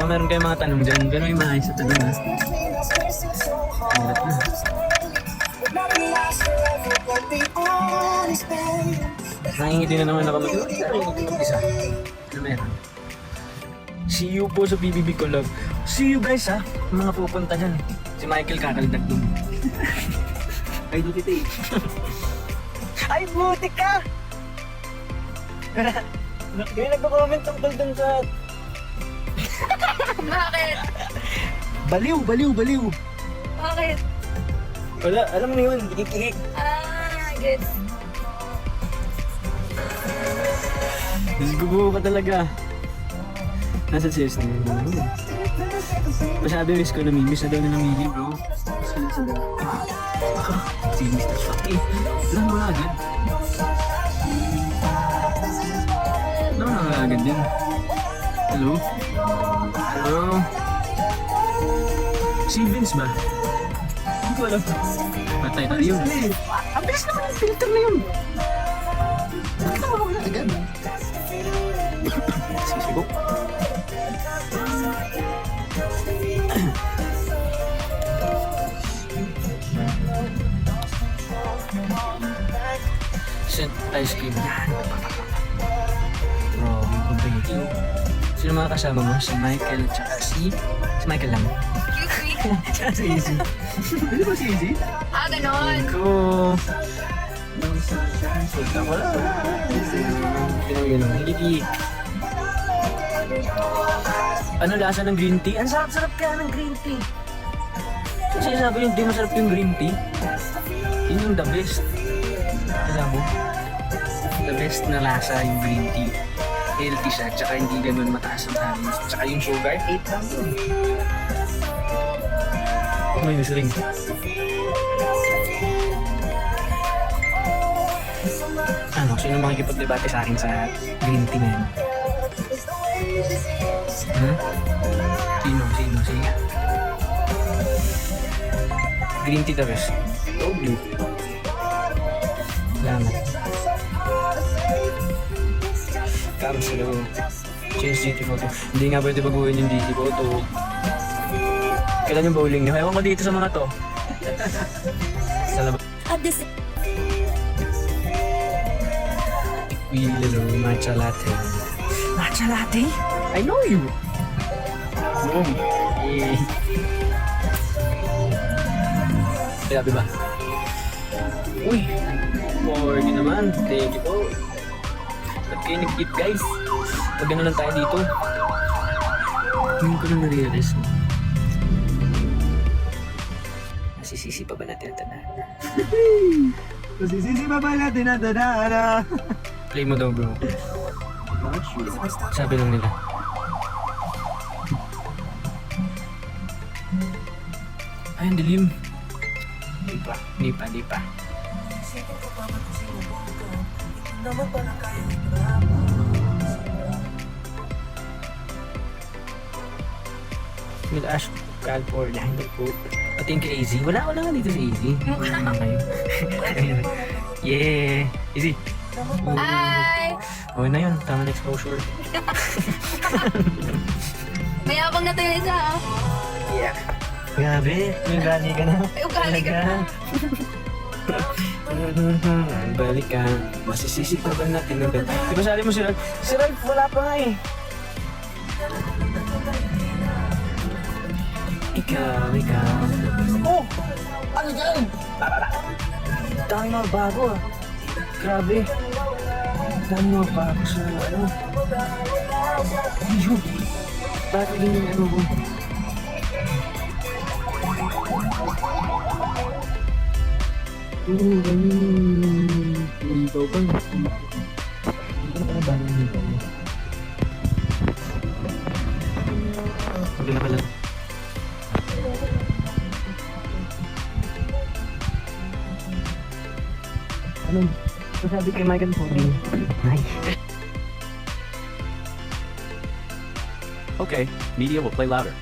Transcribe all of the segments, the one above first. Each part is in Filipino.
meron kayong mga tanong dyan, pero may maayos sa tanong ha. Hirap na. Nakingiti na naman ako mag-isa. Ano meron? See you po sa BBB Collab. See you guys ha, mga pupunta dyan. Si Michael kakaldag dun. Ay, duty tape. Ay, buti ka! Kaya nagko-comment tungkol dun sa... Bakit? Baliw! Bakit? Wala, alam mo yun, kikik. Good. Gugubo ka talaga. Nasa CS na yun. Masyado risk ko namimiss na daw na namili, bro. Si Mr. Shopee. Alam mo agad. Alam mo agad din. Hello? Hello? Si Vince ba? Hindi ko alam. Patay na yun. Ang bilis naman yung filter na yun. Bakit naman wala agad? Sisibo. Sent ice cream. Yan. Bro, thank you. Sino mga kasama mo? Si Michael tsaka si Michael lang. Tsaka si Izzy. Hindi ba si Izzy? Ganon. Ko. Sulta ko lang. Gano'n. Hindi. Ano lasa ng green tea? Ang sarap-sarap kaya ng green tea. Kasi sabi yung di masarap yung green tea. Yun yung the best. Alam mo? The best na lasa yung green tea. Healthy siya, tsaka hindi ganun mataas ang halos. Tsaka yung sugar, 8 lang yun. May ring. Ano, sino makikipaglibate sa akin sa green tea na yun? Sino? Sige. Green tea the best. Told you. Salamat. Come slow. Change GT photo. Hindi nga pwede baguhin yung GT photo. Kailan yung bowling niyo? Ewan ko dito sa mga to. Sa labas. Hello, matcha latte. Matcha latte? I know you! Eh. Grabe ba? Uy! 40 naman. Thank you po. Ba't kayo nag-gift guys? Pag gano'n lang tayo dito. Hindi ko lang na-realize mo. Nasisisi pa ba natin ang tadhana? Nasisisi pa ba natin ang tadhana? Play mo daw bro. Sabi lang nila. Ay, ang dilim. Di pa. Will ask God for the hand po. Pati yung kay Izzy. Wala nga dito si Izzy. Wala kayo. Yeah. Izzy. Hi! Okay na yun. Tama na exposure. May abang na tayo isa ha. Yeah. Grabe. May ugali ka na. May ugali ka na. Balik ka. Masisisi pa ba natin? Di ba sali mo si Ralph? Si Ralph wala pa nga eh. Ikaw. Oh! Ano dyan? Dami mga bago ah. Grabe. Dami mga bago sa ano. Ayun. Bakit ganyan ano mo? Ganyan. Ikaw ba? Ano ka na ba nang ikaw? Maganda ka lang. Anong sabi kay Michael Foggy? Nice. Okay, media will play louder.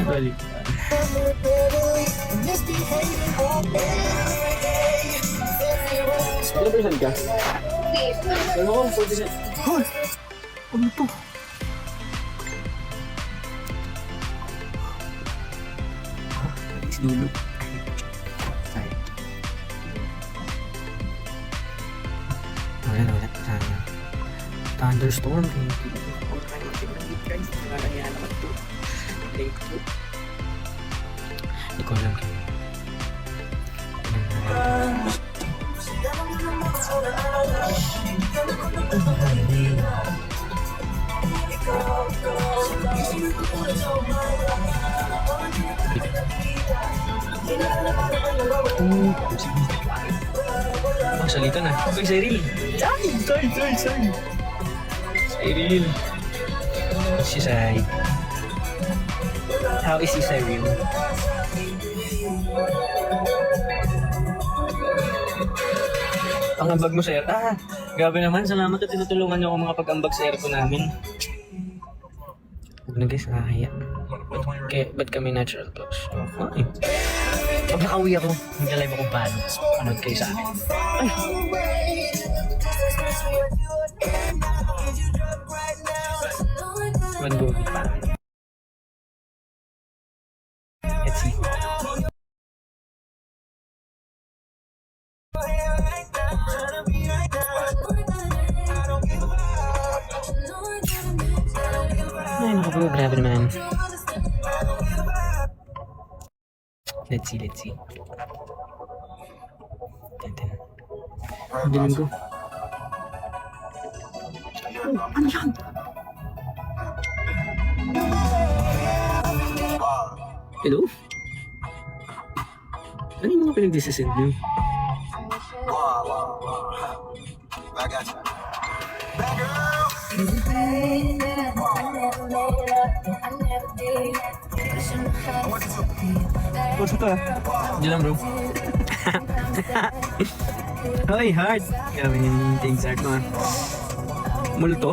Balik. Ano percent ka? Please. Ano ko? 40%. Hoy! Ano to? Is Lulu. Sayang. Wala. Sayang. Thunderstorm. Guys, nakakaya naman to. Link to. Hindi ko alam kayo. Oh, salita na. Okay, Cyril. Sorry. Cyril. Si Sai. How is si Cyril? Ang ambag mo, sir. Grabe naman. Salamat at tinutulungan niyo ako mga pag-ambag sa aircon namin. Huwag na guys, nakakaya. Ba't kami natural clothes? Okay. Pag nakauwi ako, mag-live ako paano. Panood kayo sa akin. Ay! One go, paano. Let's see. Ay, naku po, grabe naman. Let's see. Tintin. Ang dilim ko. Oh, ano yan? Hello? Ano yung mga pinag-desisend niyo? I got you. What's ito? Hindi lang bro. Hoy, hard. Grabe yung things art mo. Multo?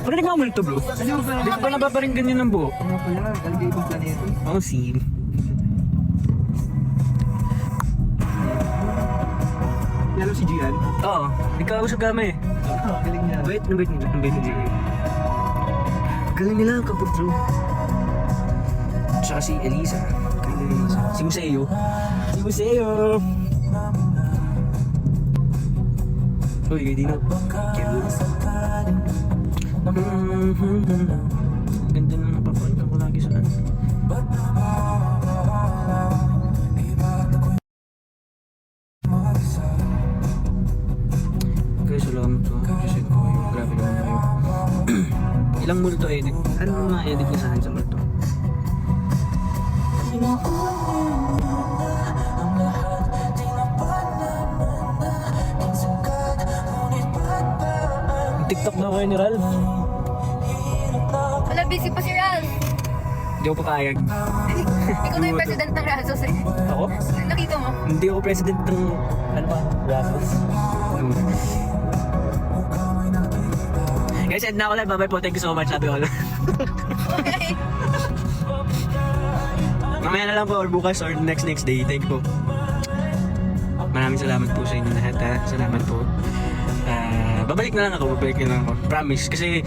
Parinig mo multo bro? Hindi ko pa napaparinggan yun ng buo. Ano pa yan? Galing ibang planeta. Oh, see. Yan si Gian. Oo, nagkausap kami. Galing niya. Wait. Galing nila ang kapag bro. Tsaka si Elisa. Si Museo. Uy, hindi na. Ganda na napapalitan ko lagi saan. Okay, salamat po. Kasi ko yung grabe naman kayo. Ilang multo edit? Ano mga edit niya sa akin sa multo? TikTok na kayo ni Ralph. Wala, busy pa si Raz. Hindi ako papayag. Ikaw na yung president ng Razos eh. Ako? Nakita mo? Hindi ako president ng... Ano ba? Raffles. Guys, end na ako live. Bye-bye po. Thank you so much. Sabi ko. Okay. Mamaya na lang po or bukas or next day. Thank you po. Maraming salamat po sa inyo lahat ha. Salamat po. Babalik na lang ako. Promise. Kasi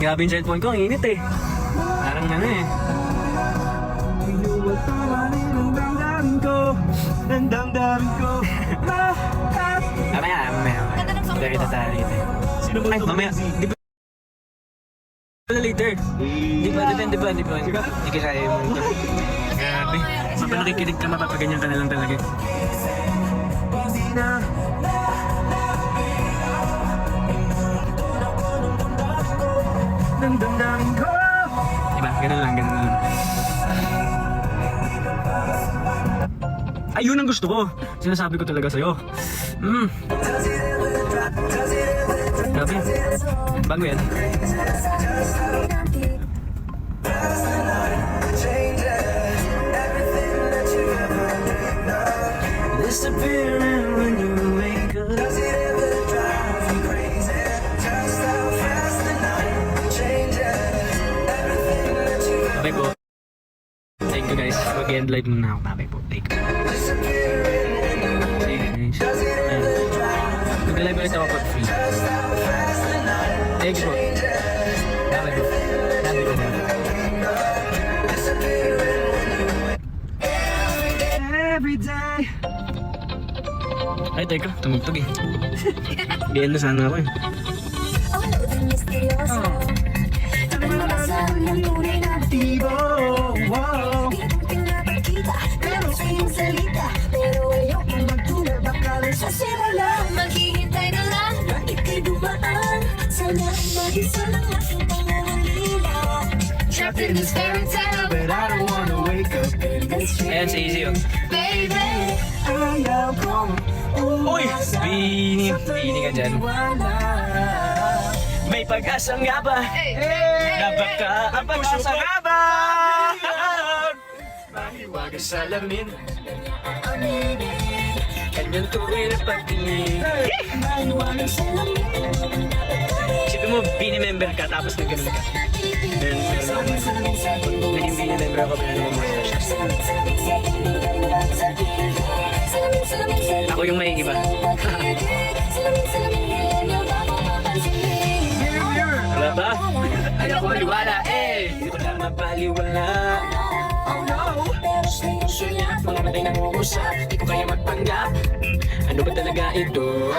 grabe yung cellphone ko. Ang init eh. Parang ano eh. Ang damdamin ko. Mamaya. Ganda ng song Kaya kita tayo dito. Sino mo Ay, ito? mamaya. Di ba? Later. Di ba? Hindi kaya mo ito. Grabe. Mapa nakikinig ka, mapapaganyan ka na lang talaga. Damdamin ko. Diba? Ganun lang. Ayun ang gusto ko. Sinasabi ko talaga sa'yo. Grabe. Bago yan. Disappearing when you wake up. Does it ever drive you crazy? Just how fast the night changes. Everything that you babay po. Thank you guys. Mag-end live muna ako. Babay po. Thank you. Mag-live live ulit ako for free. Thank you po. Dami ko. Dami ko. Every day. Ay, teka. Tumugtog eh. Ganyan na sana ako eh. Tibo. Wow. Maghihintay na lang. Ika'y dumaan. Sana mag-isa lang aking pangungulila. Trapped in this fairy tale, But I don't wanna wake up in this Ayan, si Easy oh. baby. Ayaw kong Uy! Bini! Bini ka dyan. May pag-asa nga ba? Na baka ang pag-asa nga ba? Mahiwaga sa lamin. Kanyang tuwing na pagtingin. Isipin mo, Bini member ka tapos nagganun ka. Naging Bini member ako pero naman Ako yung may iba. Wala ba? Ayaw ko maliwala eh. Hindi ko na mapaliwala. Oh no! Puso niya, mga matay nangungusap. Di ko kaya magpanggap. Ano ba talaga ito?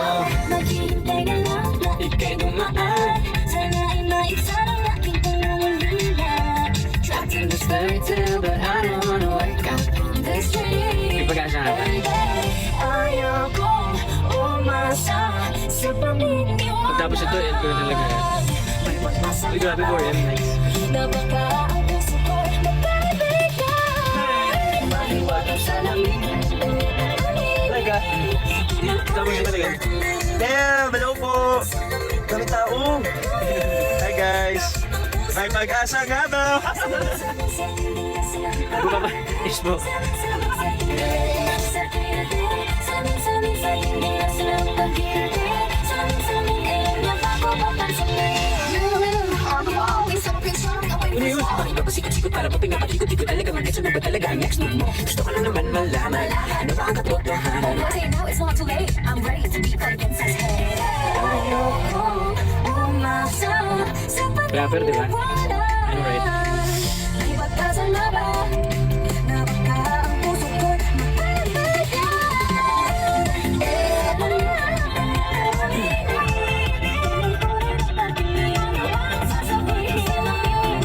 Maghihintay na lang. Ika'y dumaan. Sana ay maisa ng aking pangungulila. Trapped in this fairy tale, but I don't wanna wake up on this May dream. pag-asa nga ba? Ayaw kong umasa sa paminiwala. Pagtapos ito, end ko na talaga. Uy, grabe po, nice. Na baka ang puso ko'y mapabigay. Mahiwaga sa lamig. Talaga? Tapos ito talaga. Damn, hello po. Kami tao. Hi guys. May pag-asa nga ba? Bumaba. Is mo. Ano yun? Bakit ba pasikot-sikot para mapinapakikot-ikot talaga mag-gets ano ba talaga ang next move mo? Gusto ko lang naman malaman. Ano ba ang katotohanan? Now it's not too late. I'm ready to be caught against his head. Ayokong umasa sa Rapper, di ba? Ano, right? May pag-asa na ba? Na baka ang puso ko'y mapabigay.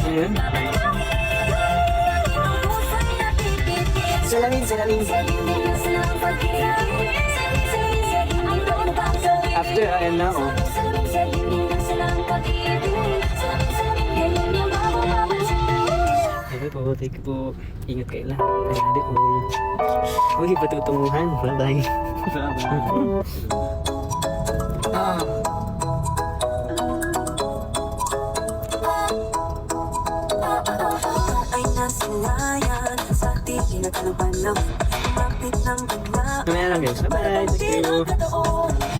Ayan. Salamin, salamin. After, ayan na, oh. Okay po, thank you po. Ingat kayo lang. Ayade all. Uy, patutunguhan. Bye-bye. Ay nasilayan sa tingin at kalabanaw. Umapit ng bigla. Mamaya lang guys. Bye-bye. Thank you. Di nagkataon.